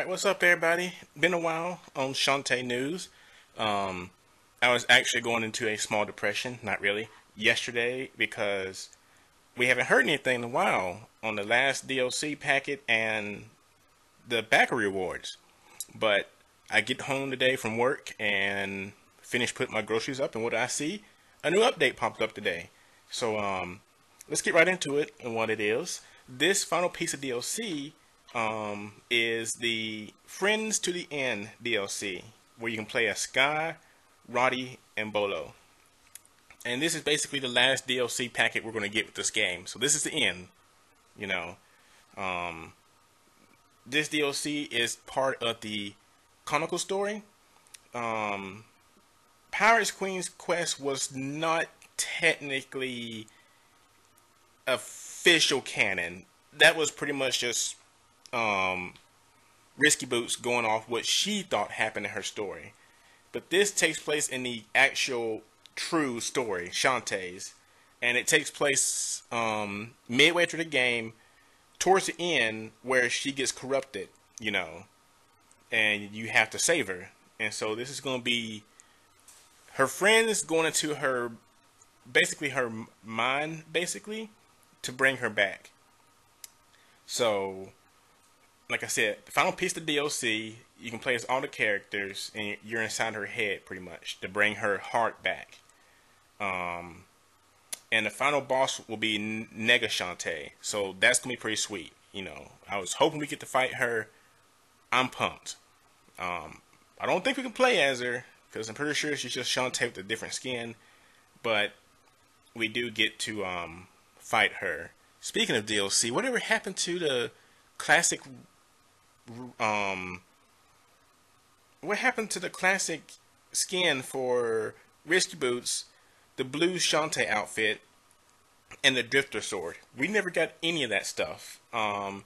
Alright, what's up everybody? Been a while on Shantae news. Um, I was actually going into a small depression, not really, yesterday because we haven't heard anything in a while on the last DLC packet and the backer rewards. But I get home today from work and finish putting my groceries up, and what do I see? A new update popped up today. So let's get right into it and what it is. This final piece of DLC is the Friends to the End DLC, where you can play as Sky, Roddy, and Bolo. And this is basically the last DLC packet we're going to get with this game. So this is the end, you know. Um, this DLC is part of the Chronicle story. Pirates Queen's Quest was not technically official canon. That was pretty much just Risky Boots going off what she thought happened in her story. But this takes place in the actual true story, Shantae's. And it takes place midway through the game, towards the end, where she gets corrupted, you know. And you have to save her. And so this is going to be her friends going into her, basically her mind, basically, to bring her back. So, like I said, the final piece of DLC, you can play as all the characters, and you're inside her head, pretty much, to bring her heart back. And the final boss will be Nega Shantae, so that's going to be pretty sweet, you know. I was hoping we get to fight her. I'm pumped. I don't think we can play as her, because I'm pretty sure she's just Shantae with a different skin, but we do get to fight her. Speaking of DLC, whatever happened to the classic what happened to the classic skin for Risky Boots, the blue Shantae outfit, and the Drifter sword? We never got any of that stuff. I'm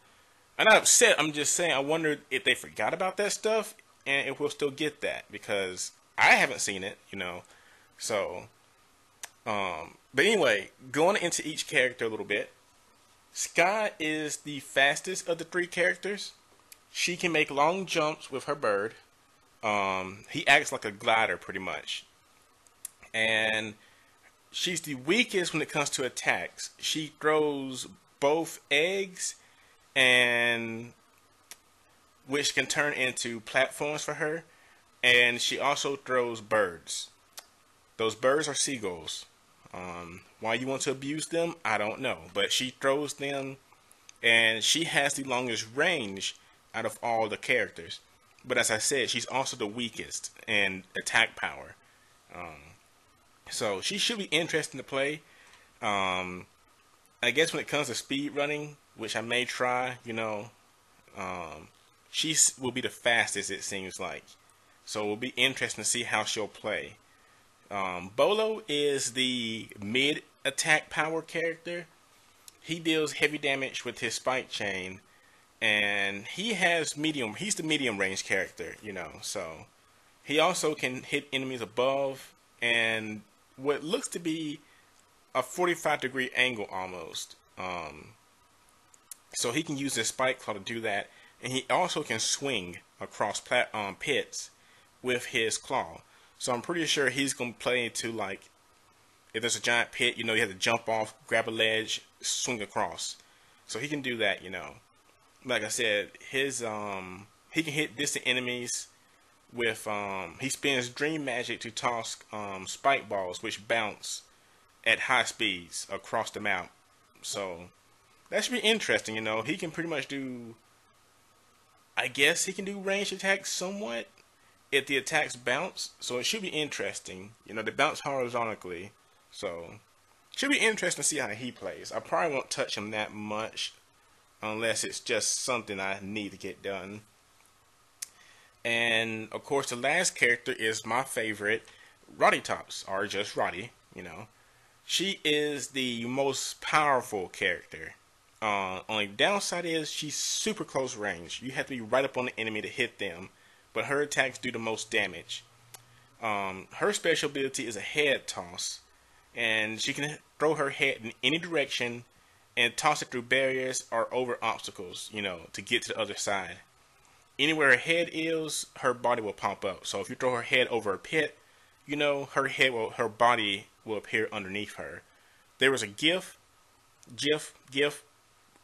not upset, I'm just saying I wondered if they forgot about that stuff and if we'll still get that, because I haven't seen it, you know. So but anyway, going into each character a little bit. Sky is the fastest of the three characters. She can make long jumps with her bird. He acts like a glider pretty much. And she's the weakest when it comes to attacks. She throws both eggs, and which can turn into platforms for her. And she also throws birds. Those birds are seagulls. Why you want to abuse them, I don't know. But she throws them, and she has the longest range out of all the characters. But as I said, she's also the weakest in attack power. So she should be interesting to play. I guess when it comes to speed running, which I may try, you know, she will be the fastest, it seems like. So it will be interesting to see how she'll play. Bolo is the mid attack power character. He deals heavy damage with his spike chain, and he's the medium range character, you know. So he also can hit enemies above and what looks to be a 45-degree angle almost. So he can use his spike claw to do that, and he also can swing across pits with his claw. So I'm pretty sure he's going to play into, like, if there's a giant pit, you know, you have to jump off, grab a ledge, swing across. So he can do that, you know. Like I said, his he can hit distant enemies with he spins dream magic to toss spike balls which bounce at high speeds across the map. So that should be interesting, you know. He can pretty much do, I guess he can do ranged attacks somewhat if the attacks bounce, so it should be interesting. You know, they bounce horizontally, so it should be interesting to see how he plays. I probably won't touch him that much unless it's just something I need to get done. And of course, the last character is my favorite, Roddy Tops, or just Roddy. You know, she is the most powerful character. Only downside is she's super close range. You have to be right up on the enemy to hit them. But her attacks do the most damage. Her special ability is a head toss, and she can throw her head in any direction and toss it through barriers or over obstacles, you know, to get to the other side. anywhere her head is, her body will pop up. So if you throw her head over a pit, you know, her body will appear underneath her. There was a GIF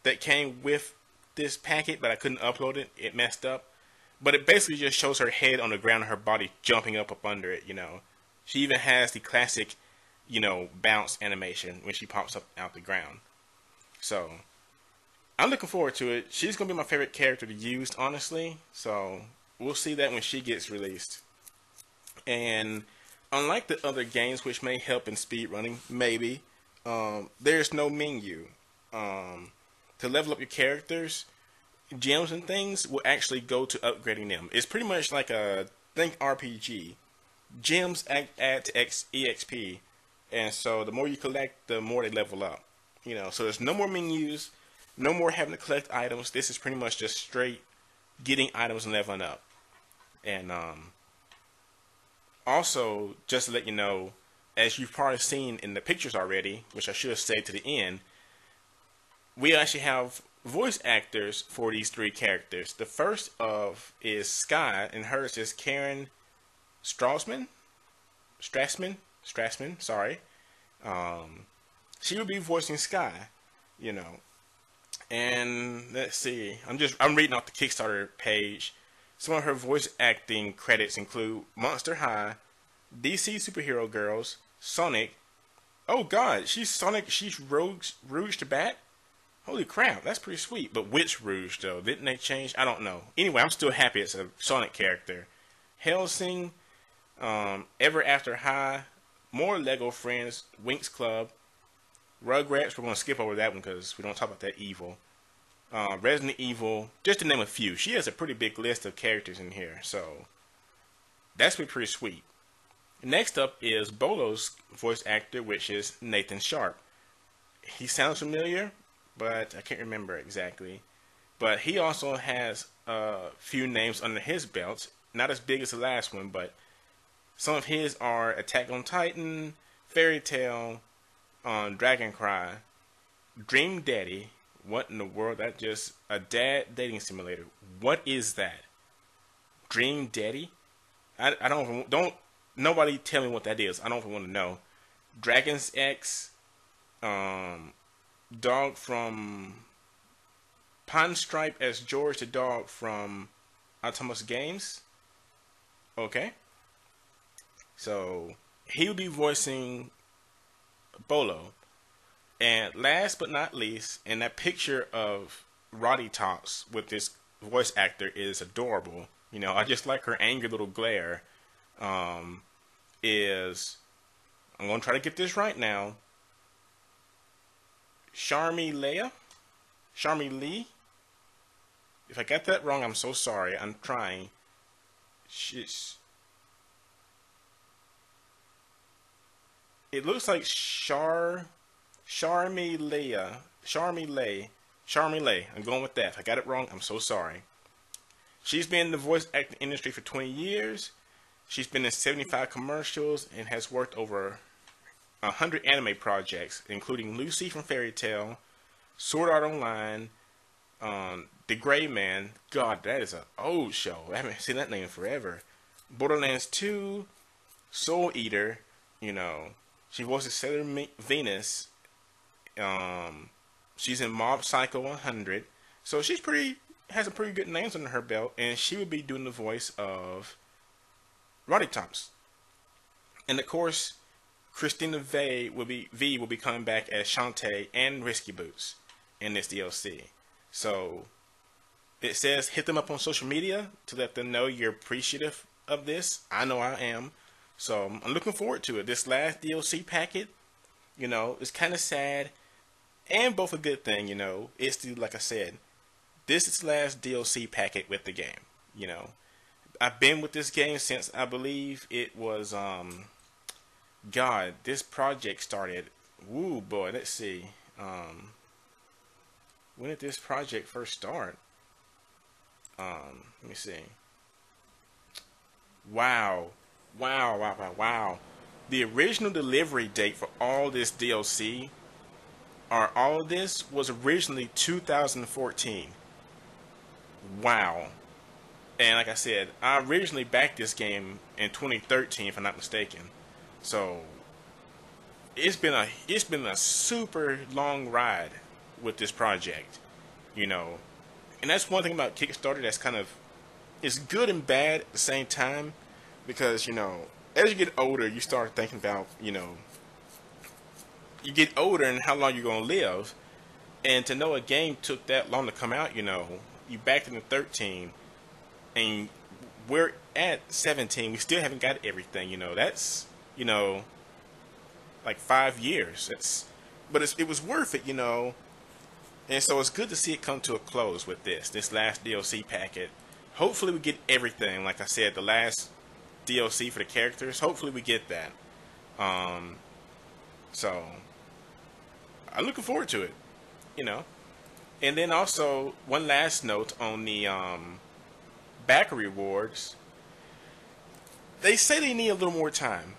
that came with this packet, but I couldn't upload it. It messed up. But it basically just shows her head on the ground and her body jumping up under it, you know. She even has the classic, you know, bounce animation when she pops up out the ground. So, I'm looking forward to it. She's going to be my favorite character to use, honestly. So, we'll see that when she gets released. And unlike the other games which may help in speedrunning, maybe, there's no menu. To level up your characters, gems and things will actually go to upgrading them. It's pretty much like a RPG. Gems add to EXP, and so the more you collect, the more they level up. You know, so there's no more menus, no more having to collect items. This is pretty much just straight getting items and leveling up. And also, just to let you know, as you've probably seen in the pictures already, which I should have said to the end, we actually have voice actors for these three characters. The first of is Sky, and hers is Karen Strassman, sorry. She will be voicing Sky, you know. And let's see, I'm reading off the Kickstarter page. Some of her voice acting credits include Monster High, DC Superhero Girls, Sonic. Oh God, she's Sonic. She's Rouge to Bat. Holy crap, that's pretty sweet. But which Rouge, though? Didn't they change? I don't know. Anyway, I'm still happy it's a Sonic character. Hellsing, Ever After High, more Lego Friends, Winx Club, Rugrats. We're going to skip over that one because we don't talk about that evil. Resident Evil, just to name a few. She has a pretty big list of characters in here, so that's pretty sweet. Next up is Bolo's voice actor, which is Nathan Sharp. He sounds familiar, but I can't remember exactly. But he also has a few names under his belt. Not as big as the last one, but some of his are Attack on Titan, Fairy Tail, Dragon Cry, Dream Daddy. What in the world? That just a dad dating simulator. What is that? Dream Daddy? I don't nobody tell me what that is. I don't even want to know. Dragon's X, dog from Pine Stripe as George the dog from Autonomous Games. Okay. So he'll be voicing Bolo. And last but not least, and that picture of Roddy Tops with this voice actor is adorable. You know, I just like her angry little glare. I'm going to try to get this right now. Charmy Lee. If I got that wrong, I'm so sorry. I'm trying. It looks like Charmy Lay. I'm going with that. If I got it wrong, I'm so sorry. She's been in the voice acting industry for 20 years. She's been in 75 commercials and has worked over 100 anime projects, including Lucy from Fairy Tail, Sword Art Online, The Gray Man. God, that is an old show. I haven't seen that name in forever. Borderlands 2, Soul Eater, you know. She voices Sailor Venus. She's in Mob Psycho 100. So she's has some pretty good names under her belt, and she will be doing the voice of Roddy Tops. And of course, Christina V will be coming back as Shantae and Risky Boots in this DLC. So it says hit them up on social media to let them know you're appreciative of this. I know I am. So I'm looking forward to it. This last DLC packet, you know, it's kind of sad and both a good thing, you know. It's like I said, this is the last DLC packet with the game, you know. I've been with this game since I believe it was God, this project started. Woo boy, let's see. When did this project first start? Let me see. Wow. The original delivery date for all this DLC all of this was originally 2014. Wow. And like I said, I originally backed this game in 2013, if I'm not mistaken. So it's been a super long ride with this project, you know. And that's one thing about Kickstarter that's kind of, it's good and bad at the same time, because as you get older, you start thinking about you get older and how long you're gonna live, and to know a game took that long to come out, you backed it in 13, and we're at 17, we still haven't got everything, that's like 5 years. It was worth it, and so it's good to see it come to a close with this last DLC packet. Hopefully we get everything. Like I said, the last DLC for the characters, hopefully we get that. So I'm looking forward to it. And then also one last note on the backer rewards. They say they need a little more time.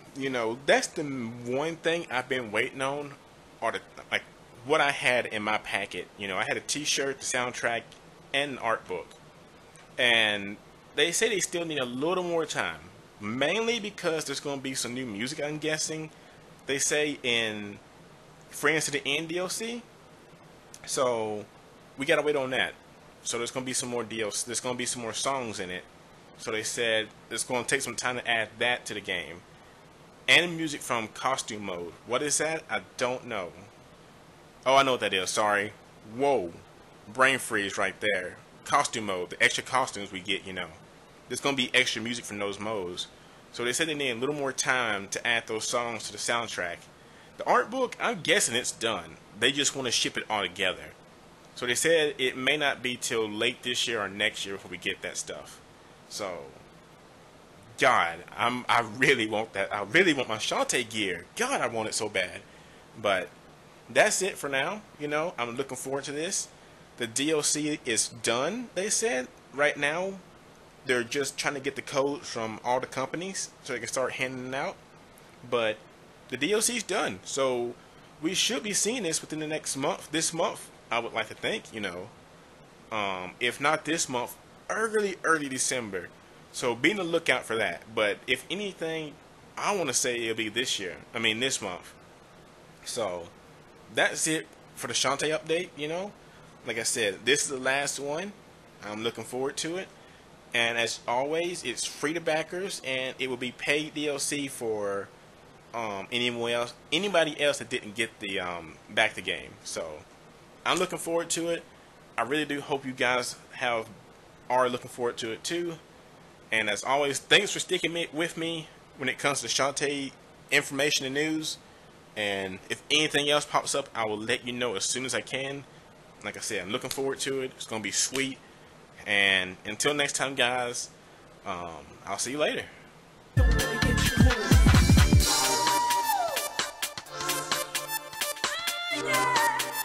That's the one thing I've been waiting on, or like what I had in my packet. I had a T-shirt, the soundtrack, and an art book. And they say they still need a little more time, mainly because there's going to be some new music, I'm guessing. They say in Friends to the End DLC. So we gotta wait on that. So there's gonna be some more DLC. There's gonna be some more songs in it. So they said it's gonna take some time to add that to the game. And music from Costume Mode. What is that? I don't know. Oh, I know what that is. Sorry. Whoa. Brain freeze right there. Costume Mode. The extra costumes we get, There's gonna be extra music from those modes. So they said they need a little more time to add those songs to the soundtrack. The art book, I'm guessing it's done. They just want to ship it all together. So they said it may not be till late this year or next year before we get that stuff. So, God, I really want that. I really want my Shantae gear. God, I want it so bad. But that's it for now. I'm looking forward to this. The DLC is done, they said. Right now, they're just trying to get the codes from all the companies so they can start handing it out. But the DLC's done, so we should be seeing this within the next month. This month, I would like to think, if not this month, early December. So be on the lookout for that. But if anything, I want to say it'll be this month. So that's it for the Shantae update. Like I said, this is the last one. I'm looking forward to it. And as always, it's free to backers, and it will be paid DLC for anybody else that didn't get the back the game. So I'm looking forward to it. I really do hope you guys are looking forward to it too. And as always, thanks for sticking with me when it comes to Shantae information and news. And if anything else pops up, I will let you know as soon as I can. Like I said, I'm looking forward to it. It's gonna be sweet. And until next time, guys, I'll see you later. Yeah.